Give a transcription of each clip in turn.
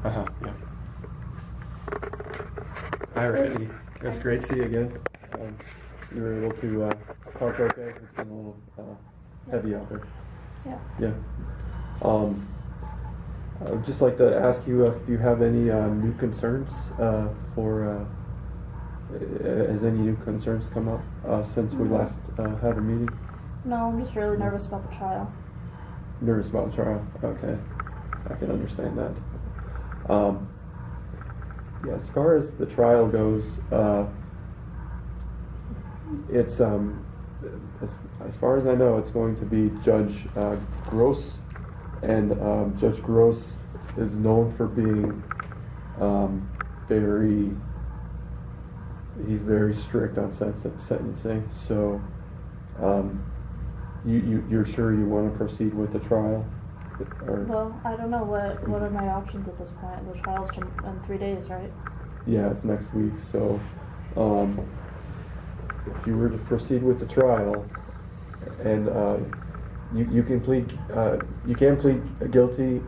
Yeah. Alrighty. It's great to see you again. You were able to park okay? It's been a little heavy out there. Yeah. Yeah. I'd just like to ask you if you have any new concerns has any new concerns come up since we last had a meeting? No, I'm just really nervous about the trial. Nervous about the trial? Okay. I can understand that. Yeah, as far as the trial goes, it's as far as I know, it's going to be Judge Gross, and Judge Gross is known for being he's very strict on sentencing. So, you're sure you want to proceed with the trial? Or, Well, I don't know what are my options at this point. The trial's in 3 days, right? yeah, it's next week. So, if you were to proceed with the trial, and you can plead guilty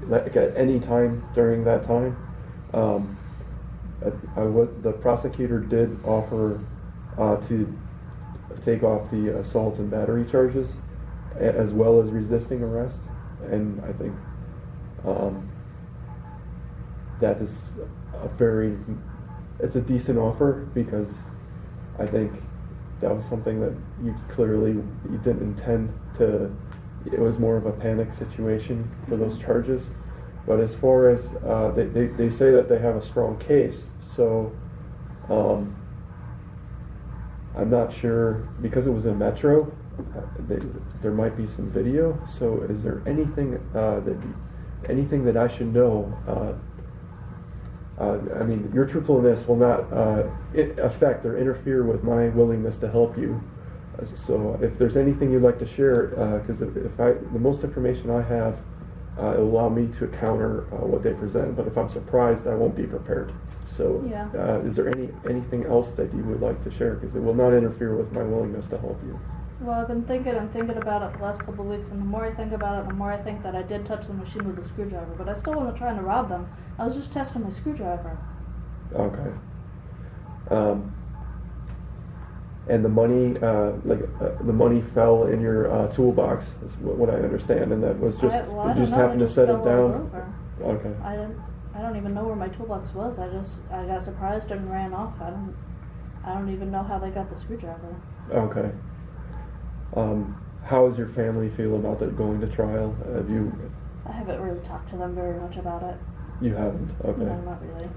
like at any time during that time. The prosecutor did offer to take off the assault and battery charges, as well as resisting arrest, and I think that is it's a decent offer, because I think that was something that you didn't intend to. It was more of a panic situation for those charges. But as far as they say that they have a strong case, so I'm not sure, because it was in Metro. There might be some video. So is there anything that I should know? I mean, your truthfulness will not affect or interfere with my willingness to help you. So if there's anything you'd like to share, because the most information I have, it'll allow me to counter what they present. But if I'm surprised, I won't be prepared. So Yeah. Is there anything else that you would like to share? Because it will not interfere with my willingness to help you. Well, I've been thinking about it the last couple of weeks, and the more I think about it, the more I think that I did touch the machine with a screwdriver. But I still wasn't trying to rob them. I was just testing my screwdriver. Okay. And the money, the money fell in your toolbox, is what I understand, and that was just I you don't just know, happened it to set fell it down. all over. Okay. I don't even know where my toolbox was. I got surprised and ran off. I don't even know how they got the screwdriver. Okay. How does your family feel about it going to trial? I haven't really talked to them very much about it. You haven't? Okay. No, not really.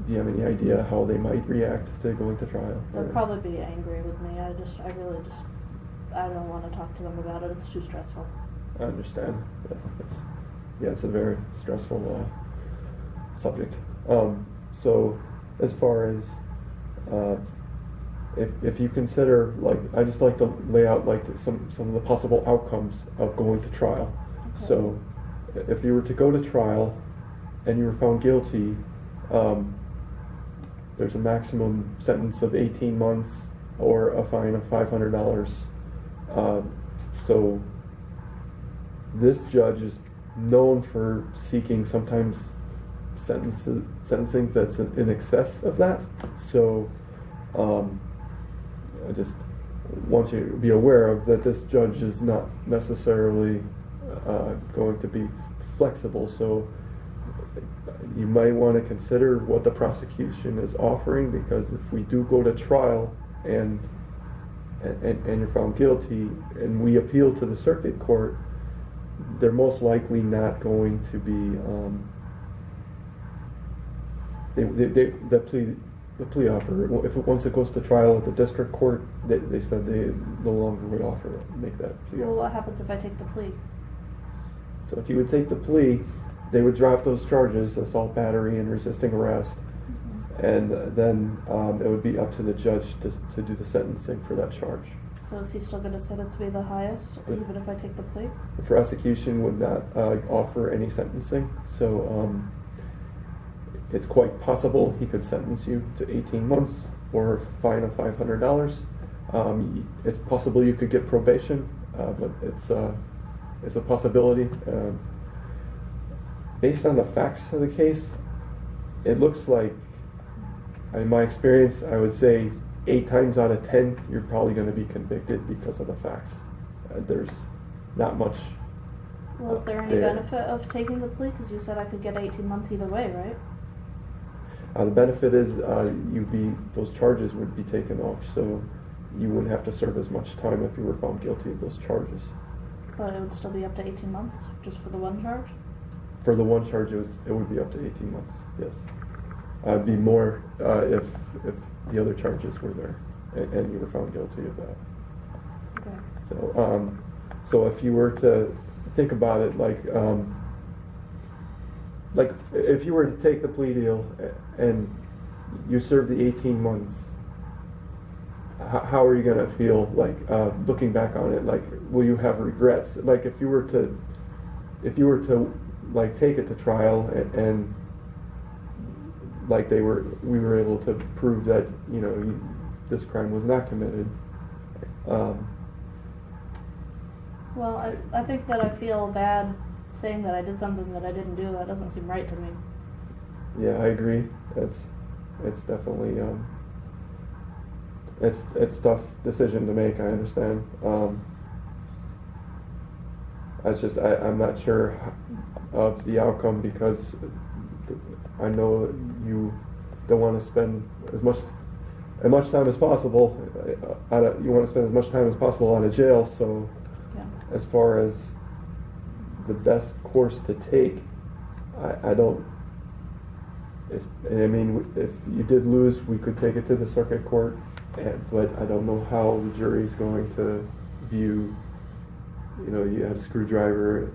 Do you have any idea how they might react to going to trial? They'll Or- probably be angry with me. I don't want to talk to them about it. It's too stressful. I understand. It's a very stressful subject. So as far as if you consider, I just like to lay out some of the possible outcomes of going to trial. Okay. So if you were to go to trial and you were found guilty, there's a maximum sentence of 18 months or a fine of $500. So this judge is known for seeking sometimes sentencing that's in excess of that. So I just want you to be aware of that this judge is not necessarily going to be flexible. So you might want to consider what the prosecution is offering, because if we do go to trial and you're found guilty and we appeal to the circuit court, they're most likely not going to be the plea offer. Once it goes to trial at the district court, they said they no longer would make that plea Well, offer. what happens if I take the plea? So if you would take the plea, they would drop those charges, assault, battery, and resisting arrest, and then it would be up to the judge to do the sentencing for that charge. So is he still going to sentence me the highest, even if I take the plea? The prosecution would not offer any sentencing, so it's quite possible he could sentence you to 18 months or a fine of $500. It's possible you could get probation, but it's a possibility. based on the facts of the case, it looks like, in my experience, I would say 8 times out of 10, you're probably going to be convicted because of the facts. There's not much. Was there any there. benefit of taking the plea? Because you said I could get 18 months either way, right? The benefit is those charges would be taken off, so you wouldn't have to serve as much time if you were found guilty of those charges. But it would still be up to 18 months, just for the one charge? For the one charge, it would be up to 18 months, yes. It'd be more if the other charges were there and you were found guilty of that. Okay. So if you were to think about it like if you were to take the plea deal and you serve the 18 months, how are you going to feel like looking back on it? Like, will you have regrets? Like if you were to like take it to trial and like we were able to prove that this crime was not committed. Well, I think that I feel bad saying that I did something that I didn't do. That doesn't seem right to me. Yeah, I agree. It's definitely it's tough decision to make. I understand. I'm not sure of the outcome because I know you don't want to spend as much time as possible. You want to spend as much time as possible out of jail. So, Yeah. as far as the best course to take, I don't. I mean, if you did lose, we could take it to the circuit court, but I don't know how the jury's going to view. You had a screwdriver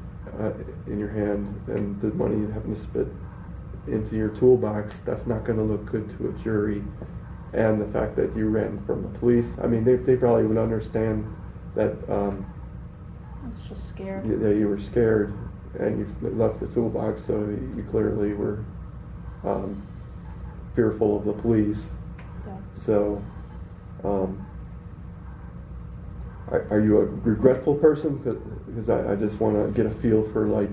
in your hand, and the money you happen to spit into your toolbox. That's not going to look good to a jury. And the fact that you ran from the police. I mean, they probably would understand that. I was just scared. That you were scared and you left the toolbox, so you clearly were fearful of the police. Yeah. So, are you a regretful person? Because I just want to get a feel for, like,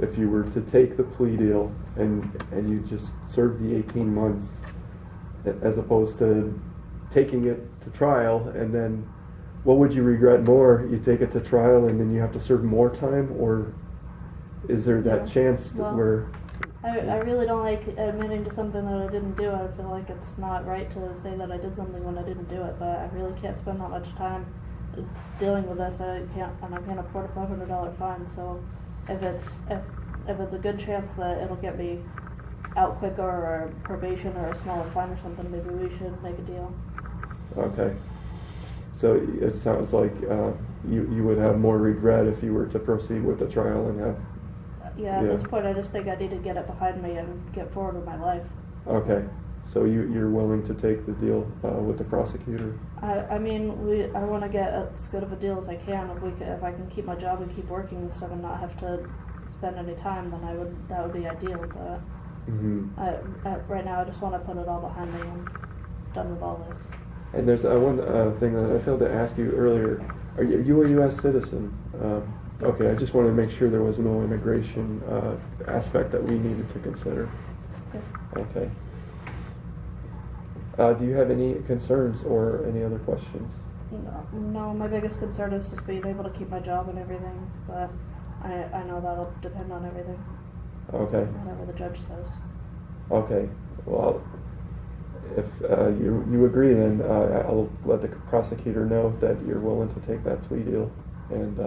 if you were to take the plea deal and you just serve the 18 months as opposed to taking it to trial, and then what would you regret more? You take it to trial and then you have to serve more time, or is there that Yeah. chance that Well, I really don't like admitting to something that I didn't do. I feel like it's not right to say that I did something when I didn't do it, but I really can't spend that much time dealing with this. I can't afford a $500 fine. So if it's a good chance that it'll get me out quicker, or probation, or a smaller fine or something, maybe we should make a deal. Okay. So it sounds like you would have more regret if you were to proceed with the trial and have. Yeah, at this point, I just think I need to get it behind me and get forward with my life. Okay. So you're willing to take the deal with the prosecutor? I mean, I want to get as good of a deal as I can. If I can keep my job and keep working and stuff and not have to spend any time, then that would be ideal. But right now, I just want to put it all behind me and done with all this. And there's one thing that I failed to ask you earlier. Are you a U.S. citizen? Okay, I just wanted to make sure there was no immigration aspect that we needed to consider. Okay. Do you have any concerns or any other questions? No, my biggest concern is just being able to keep my job and everything, but I know that'll depend on everything. Okay. Whatever the judge says. Okay. Well, if you agree, then I'll let the prosecutor know that you're willing to take that plea deal, and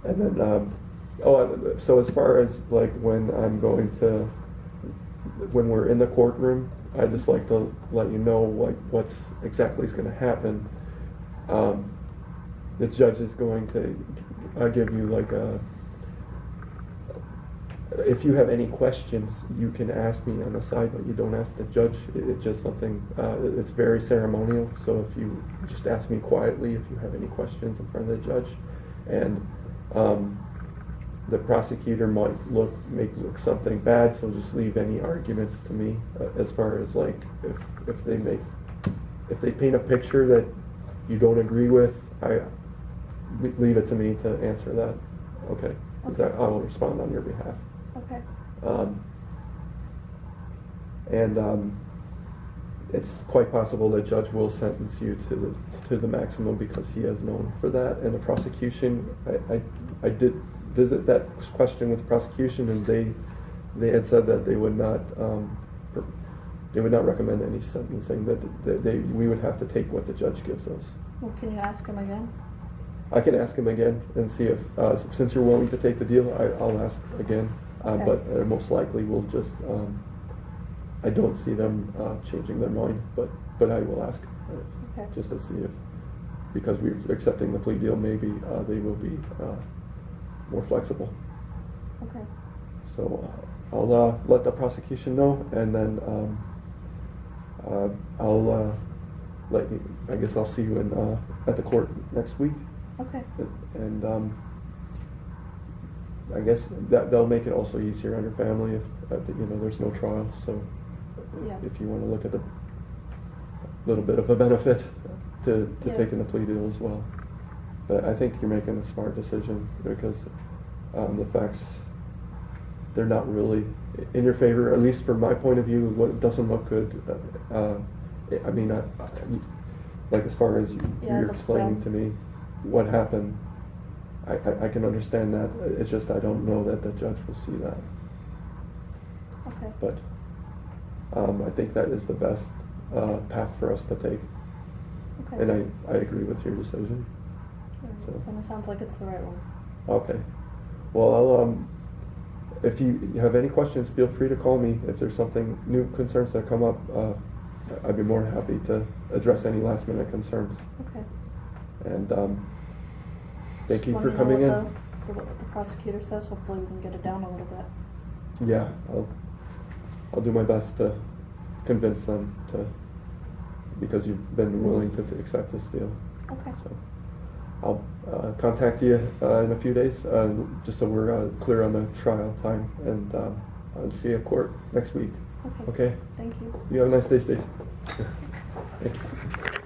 then so as far as like when we're in the courtroom, I just like to let you know like what's exactly is going to happen. The judge is going to give you like if you have any questions, you can ask me on the side, but you don't ask the judge. It's just something, it's very ceremonial, so if you just ask me quietly if you have any questions in front of the judge. And the prosecutor might make something bad, so just leave any arguments to me as far as like if they paint a picture that you don't agree with, leave it to me to answer that. Okay. 'cause Okay. I will respond on your behalf. Okay. Um, and it's quite possible that judge will sentence you to the maximum because he has known for that. And the prosecution, I did visit that question with the prosecution, and they had said that they would not recommend any sentencing. That we would have to take what the judge gives us. Well, can you ask him again? I can ask him again and see if, since you're willing to take the deal, I'll ask again. Okay. But most likely we'll just, I don't see them changing their mind, but I will ask Okay. just to see if, because we're accepting the plea deal, maybe they will be more flexible. Okay. So I'll let the prosecution know, and then I'll let you, I guess I'll see you at the court next week. Okay. And I guess that'll make it also easier on your family if there's no trial. So Yeah. if you want to look at the little bit of a benefit to Yeah. taking the plea deal as well. But I think you're making a smart decision because the facts, they're not really in your favor, at least from my point of view. What it doesn't look good. I mean, like as far as Yeah, it you're looks explaining bad. to me what happened, I can understand that. It's just I don't know that the judge will see that. Okay. But I think that is the best path for us to take. Okay. And I agree with your decision. Alright. so. And it sounds like it's the right one. Okay. Well, I'll, if you have any questions, feel free to call me. If there's something, new concerns that come up, I'd be more than happy to address any last minute concerns. Okay. And thank Just you let for me know coming in. what the prosecutor says. Hopefully we can get it down a little bit. Yeah, I'll do my best to convince them to, because you've been willing to accept this deal. Okay. So I'll contact you in a few days, just so we're clear on the trial time, and I'll see you at court next week. Okay. Okay? Thank you. You have a nice day, Stacy. Thanks. Thank you.